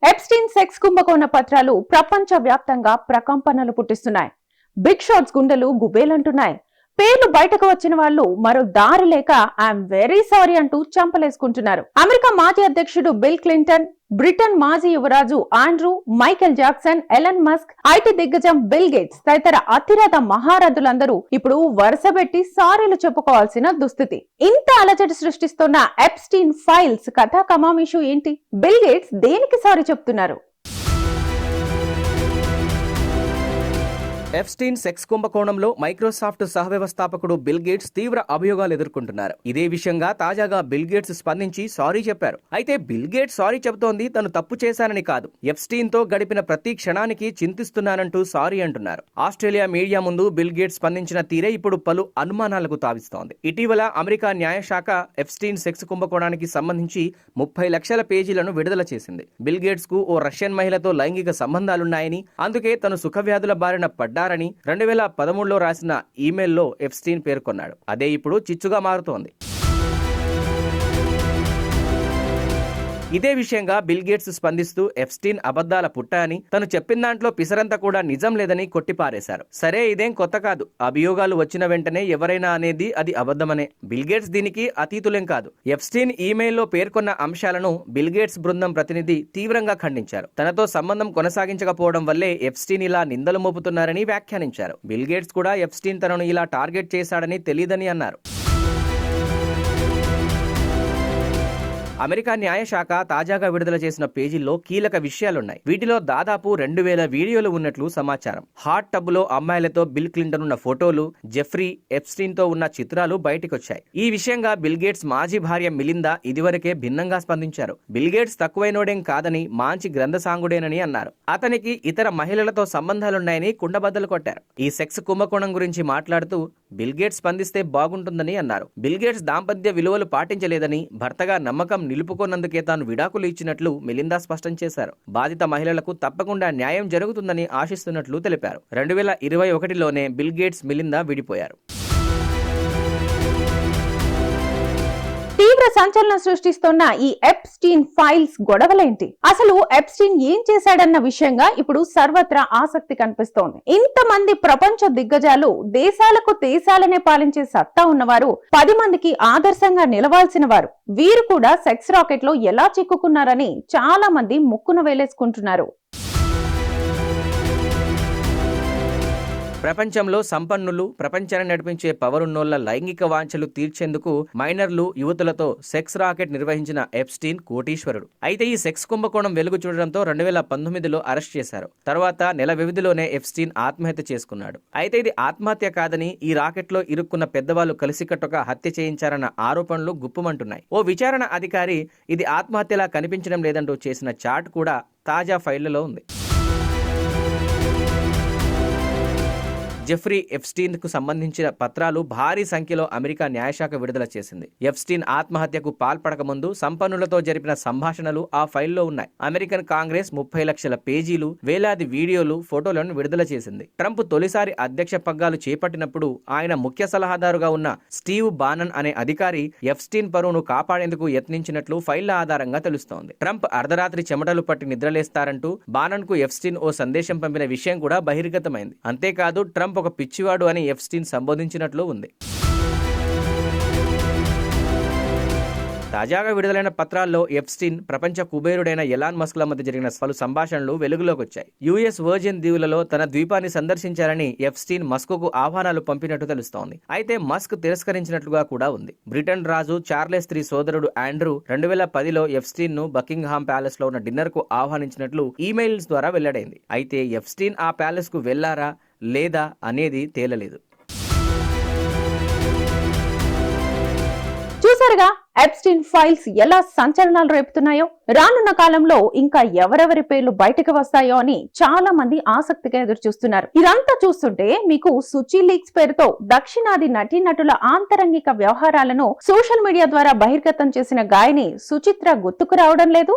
Epstein sex కుంభకోణ పత్రాలు ప్రపంచ వ్యాప్తంగా ప్రకంపనలు పుట్టిస్తున్నాయి. బిగ్ షాట్స్ గుండెలు గుబేలంటున్నాయి. పేర్లు బయటకు వచ్చిన వాళ్ళు మరో దారి లేక ఐఎమ్ వెరీ సారీ అంటూ చంపలేసుకుంటున్నారు. అమెరికా మాజీ అధ్యక్షుడు బిల్ క్లింటన్, బ్రిటన్ మాజీ యువరాజు Andrew, Michael Jackson, Elon Musk, IT దిగ్గజం బిల్ గేట్స్ తదితర అతిరథ మహారథులందరూ ఇప్పుడు వరుసబెట్టి సారీలు చెప్పుకోవాల్సిన దుస్థితి. ఇంత అలజడి సృష్టిస్తున్న ఎప్స్టీన్ ఫైల్స్ కథా కమామిషు ఏంటి? బిల్ గేట్స్ దేనికి సారీ చెప్తున్నారు? ఎప్స్టీన్ సెక్స్ కుంభకోణంలో మైక్రోసాఫ్ట్ సహవ్యవస్థాపకుడు బిల్ గేట్స్ తీవ్ర అభియోగాలు ఎదుర్కొంటున్నారు. ఇదే విషయంగా తాజాగా బిల్ గేట్స్ స్పందించి సారీ చెప్పారు. అయితే బిల్ గేట్స్ సారీ చెబుతోంది తను తప్పు చేశానని కాదు, ఎప్స్టీన్ తో గడిపిన ప్రతి క్షణానికి చింతిస్తున్నానంటూ సారీ అంటున్నారు. ఆస్ట్రేలియా మీడియా ముందు బిల్ గేట్స్ స్పందించిన తీరే ఇప్పుడు పలు అనుమానాలకు తావిస్తోంది. ఇటీవల అమెరికా న్యాయశాఖ ఎప్స్టీన్ సెక్స్ కుంభకోణానికి సంబంధించి 30 లక్షల పేజీలను విడుదల చేసింది. బిల్ గేట్స్ కు ఓ రష్యన్ మహిళతో లైంగిక సంబంధాలున్నాయని, అందుకే తను సుఖవ్యాధుల బారిన పడ్డారని 2013లో రాసిన ఈమెయిల్లో ఎప్స్టీన్ పేర్కొన్నాడు. అదే ఇప్పుడు చిచ్చుగా మారుతోంది. ఇదే విషయంగా బిల్ గేట్స్ స్పందిస్తూ ఎప్స్టీన్ అబద్ధాల పుట్ట అని, తను చెప్పిన దాంట్లో పిసరంతా కూడా నిజం లేదని కొట్టిపారేశారు. సరే, ఇదేం కొత్త కాదు, అభియోగాలు వచ్చిన వెంటనే ఎవరైనా అనేది అది అబద్ధమనే. బిల్ గేట్స్ దీనికి అతీతులేం కాదు. ఎప్స్టీన్ ఈమెయిల్లో పేర్కొన్న అంశాలను బిల్ గేట్స్ బృందం ప్రతినిధి తీవ్రంగా ఖండించారు. తనతో సంబంధం కొనసాగించకపోవడం వల్లే ఎప్స్టీన్ ఇలా నిందలు మోపుతున్నారని వ్యాఖ్యానించారు. బిల్ గేట్స్ కూడా ఎప్స్టీన్ తనను ఇలా టార్గెట్ చేశాడని తెలియదని అన్నారు. అమెరికా న్యాయశాఖ తాజాగా విడుదల చేసిన పేజీల్లో కీలక విషయాలున్నాయి. వీటిలో దాదాపు 2000 వీడియోలు ఉన్నట్లు సమాచారం. హాట్ టబ్ లో అమ్మాయిలతో బిల్ క్లింటన్ ఉన్న ఫోటోలు, జెఫ్రీ ఎప్స్టీన్ తో ఉన్న చిత్రాలు బయటకొచ్చాయి. ఈ విషయంగా బిల్ గేట్స్ మాజీ భార్య మిలిందా ఇదివరకే భిన్నంగా స్పందించారు. బిల్ గేట్స్ తక్కువైనోడేం కాదని, మంచి గ్రంథసాంగుడేనని అన్నారు. అతనికి ఇతర మహిళలతో సంబంధాలున్నాయని కుండబద్దలు కొట్టారు. ఈ సెక్స్ కుంభకోణం గురించి మాట్లాడుతూ బిల్ గేట్స్ స్పందిస్తే బాగుంటుందని అన్నారు. బిల్ గేట్స్ దాంపత్య విలువలు పాటించలేదని, భర్తగా నమ్మకం నిలుపుకున్నందుకే తాను విడాకులు ఇచ్చినట్లు మిలిందా స్పష్టం చేశారు. బాధిత మహిళలకు తప్పకుండా న్యాయం జరుగుతుందని ఆశిస్తున్నట్లు తెలిపారు. 2021లోనే బిల్ గేట్స్ మిలిందా విడిపోయారు. తీవ్ర సంచలనం సృష్టిస్తున్న ఈ ఎప్స్టీన్ ఫైల్స్ గొడవలేంటి? అసలు ఎప్స్టీన్ ఏం చేశాడన్న విషయంగా ఇప్పుడు సర్వత్రా ఆసక్తి కనిపిస్తోంది. ఇంతమంది ప్రపంచ దిగ్గజాలు, దేశాలకు దేశాలనే పాలించే సత్తా ఉన్నవారు, 10 మందికి ఆదర్శంగా నిలవాల్సిన వారు, వీరు కూడా సెక్స్ రాకెట్ లో ఎలా చిక్కుకున్నారని చాలా మంది ముక్కున వేలేసుకుంటున్నారు. ప్రపంచంలో సంపన్నులు, ప్రపంచాన్ని నడిపించే పవరున్నోళ్ల లైంగిక వాంఛలు తీర్చేందుకు మైనర్లు, యువతులతో సెక్స్ రాకెట్ నిర్వహించిన ఎప్స్టీన్ కోటీశ్వరుడు. అయితే ఈ సెక్స్ కుంభకోణం వెలుగు చూడడంతో 2019లో అరెస్ట్ చేశారు. తర్వాత నెల వ్యవధిలోనే ఎప్స్టీన్ ఆత్మహత్య చేసుకున్నాడు. అయితే ఇది ఆత్మహత్య కాదని, ఈ రాకెట్ లో ఇరుక్కున్న పెద్దవాళ్లు కలిసికట్టుగా హత్య చేయించారన్న ఆరోపణలు గుప్పుమంటున్నాయి. ఓ విచారణ అధికారి ఇది ఆత్మహత్యలా కనిపించడం లేదంటూ చేసిన చాట్ కూడా తాజా ఫైళ్లలో ఉంది. జెఫ్రీ ఎప్స్టీన్ కు సంబంధించిన పత్రాలు భారీ సంఖ్యలో అమెరికా న్యాయశాఖ విడుదల చేసింది. ఎప్స్టీన్ ఆత్మహత్యకు పాల్పడక ముందు సంపన్నులతో జరిపిన సంభాషణలు ఆ ఫైల్లో ఉన్నాయి. అమెరికన్ కాంగ్రెస్ 30 లక్షల పేజీలు, వేలాది వీడియోలు, ఫోటోలను విడుదల చేసింది. ట్రంప్ తొలిసారి అధ్యక్ష పగ్గాలు చేపట్టినప్పుడు ఆయన ముఖ్య సలహాదారుగా ఉన్న స్టీవ్ బానన్ అనే అధికారి ఎప్స్టీన్ పరువును కాపాడేందుకు యత్నించినట్లు ఫైళ్ల ఆధారంగా తెలుస్తోంది. ట్రంప్ అర్ధరాత్రి చెమటలు పట్టి నిద్రలేస్తారంటూ బానన్ కు ఎప్స్టీన్ ఓ సందేశం పంపిన విషయం కూడా బహిర్గతమైంది. అంతేకాదు, ట్రంప్ ఒక పిచ్చివాడు అని ఎప్స్టీన్ సంబోధించినట్లు ఉంది. తాజాగా విడుదలైన పత్రాల్లో ఎప్స్టీన్, ప్రపంచ కుబేరుడైన ఎలాన్ మస్క్ ల మధ్య జరిగిన పలు సంభాషణలు వెలుగులోకి వచ్చాయి. యుఎస్ వర్జిన్ దీవులలో తన ద్వీపాన్ని సందర్శించారని ఎప్స్టీన్ మస్క్ కు ఆహ్వానాలు పంపినట్టు తెలుస్తోంది. అయితే మస్క్ తిరస్కరించినట్లుగా కూడా ఉంది. బ్రిటన్ రాజు చార్లెస్ III సోదరుడు ఆండ్రూ 2010లో ఎప్స్టీన్ ను బకింగ్హామ్ ప్యాలెస్ లో ఉన్న డిన్నర్ కు ఆహ్వానించినట్లు ఈమెయిల్స్ ద్వారా వెల్లడైంది. అయితే ఎప్స్టీన్ ఆ ప్యాలెస్ కు వెళ్లారా లేదా అనేది తేలలేదు. చూసారుగా ఎప్స్టీన్ ఫైల్స్ ఎలా సంచలనాలు రేపుతున్నాయో. రానున్న కాలంలో ఇంకా ఎవరెవరి పేర్లు బయటకు వస్తాయో అని చాలా మంది ఆసక్తిగా ఎదురు చూస్తున్నారు. ఇదంతా చూస్తుంటే మీకు సుచి లీక్స్ పేరుతో దక్షిణాది నటీనటుల ఆంతరంగిక వ్యవహారాలను సోషల్ మీడియా ద్వారా బహిర్గతం చేసిన గాయని సుచిత్ర గుర్తుకు రావడం లేదు?